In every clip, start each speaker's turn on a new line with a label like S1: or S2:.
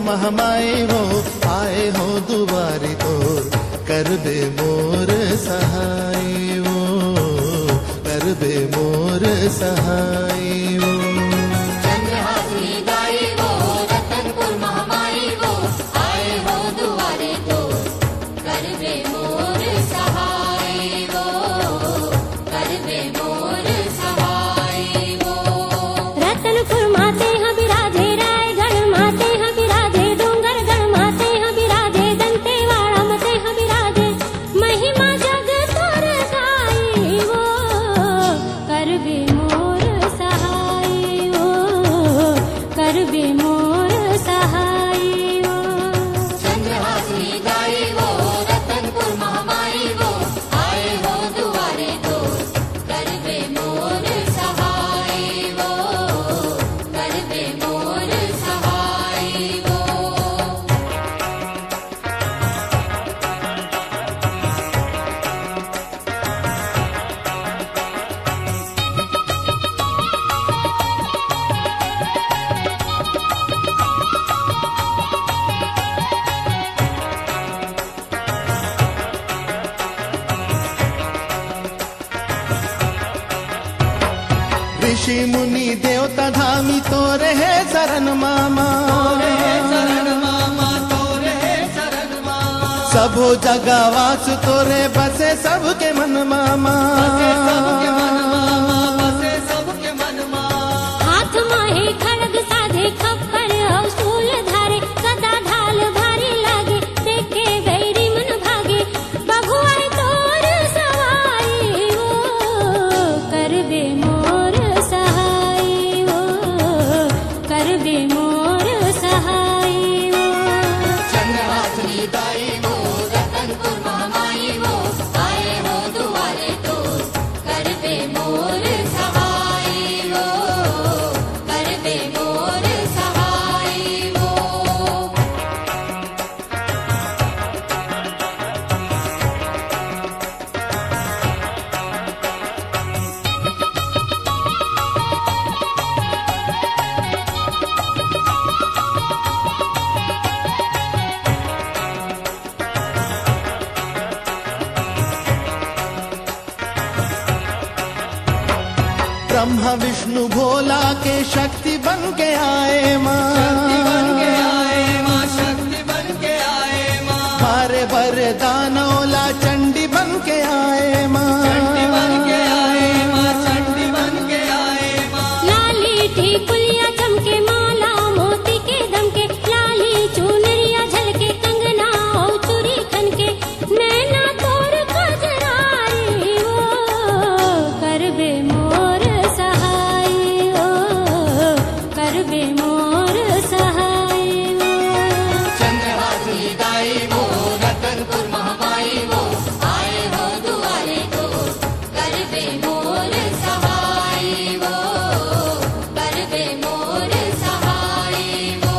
S1: महामाई वो आए हो दुआरी तो कर बे मोर सहाय वो कर बे मोर सहाय वो
S2: चंद्रहासी दाई वो रतनपुर महामाई वो आए हो दुआरे तो कर बे मोर सहाय वो कर बे मोर सहाय वो
S3: रतनपुर माते हैं विराजे रायगढ़ माते हैं विराजे डूंगरगढ़ माते हैं विराजे दंतेवाड़ा माते हैं विराजे महिमा जग तोर गाई वो कर बे मोर सहाय वो कर बे मोर सहाय वो
S2: चंद्रहासी दाई वो रतनपुर महामाई वो आए हो दुआरे तो कर बे मोर सहाय वो कर बे मोर सहाय वो
S1: ऋषि मुनि देवता धामी तो रहे शरण मामा सबो जगह वास तोरे बसे सबके मन मामा
S3: हाथ माहे खड़ग साधे खप्पर और शूल धारे सदा ढाल भारी लागे देखे बैरी मन भागे बघुआई तोर सवाई वो कर बे मोर सहाय वो कर बे मोर सहाय वो
S2: चंद्रहासी दाई वो रतनपुर महामाई वो आए हो दुआरे तो कर बे मोर सहाय वो कर बे मोर सहाय वो
S1: ब्रह्मा विष्णु भोला के शक्ति बन के आए माँ मारे वरदानौला चंडी बन के आए माँ
S3: लाली टिकुलिया चमके माला मोती के दमके लाली चुनरिया झलके कंगना और चूड़ी खनके नैना तोर कजराई वो कर बे मोर सहाय वो कर बे मोर सहाय वो
S2: चंद्रहासी दाई वो रतनपुर महामाई वो आए हो दुआरे तो कर बे मोर सहाय वो कर बे मोर सहाय वो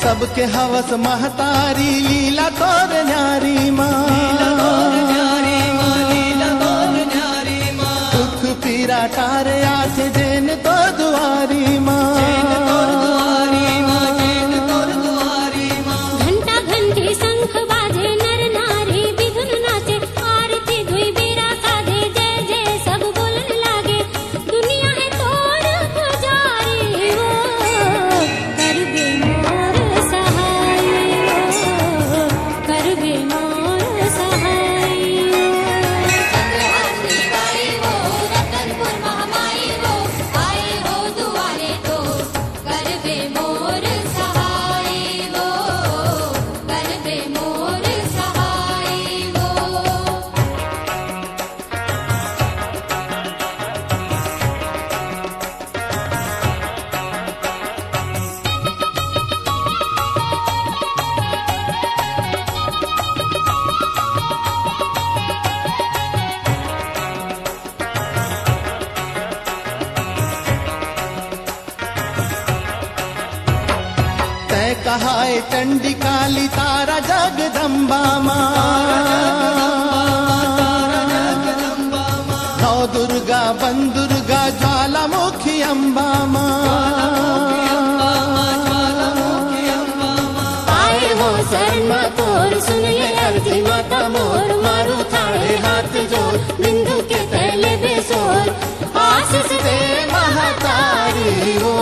S1: सबके हवस महतारी लीला तोर न्यारी माँ दुख पीरा टारे आथे जेन तो दुआरी माँ
S3: घंटा घंटी शंख बाजे नर नारी विधुन नाचे आरती धुई बेरा साधे जय जय सब बोलन लागे दुनिया है तोर पुजारी वो कर बे मोर सहाय वो कर बे मोर सहाय
S2: चंद्रहासी दाई वो रतनपुर महामाई
S1: सहाय चंडिकाली तारा जगदम्बा नौ दुर्गा बन दुर्गा ज्वालामुखी अम्बा
S3: आए हो शरण तोर सुन ले अर्जी माता मोर मारू थाड़े हाथ जोड़ बिंदु के तले बेसोर आशीष दे महतारी हो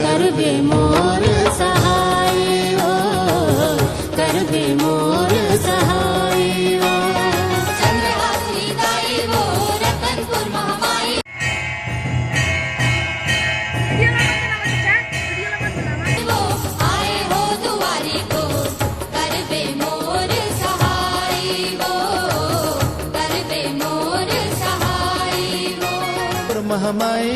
S3: कर बे मोर सहाय हो कर बे मोर सहाय हो
S2: चंद्रहासिनी दाई वो रतनपुर महामाई वो आए हो दुआरे को कर बे मोर सहाय वो कर बे मोर सहाय वो
S1: महामाई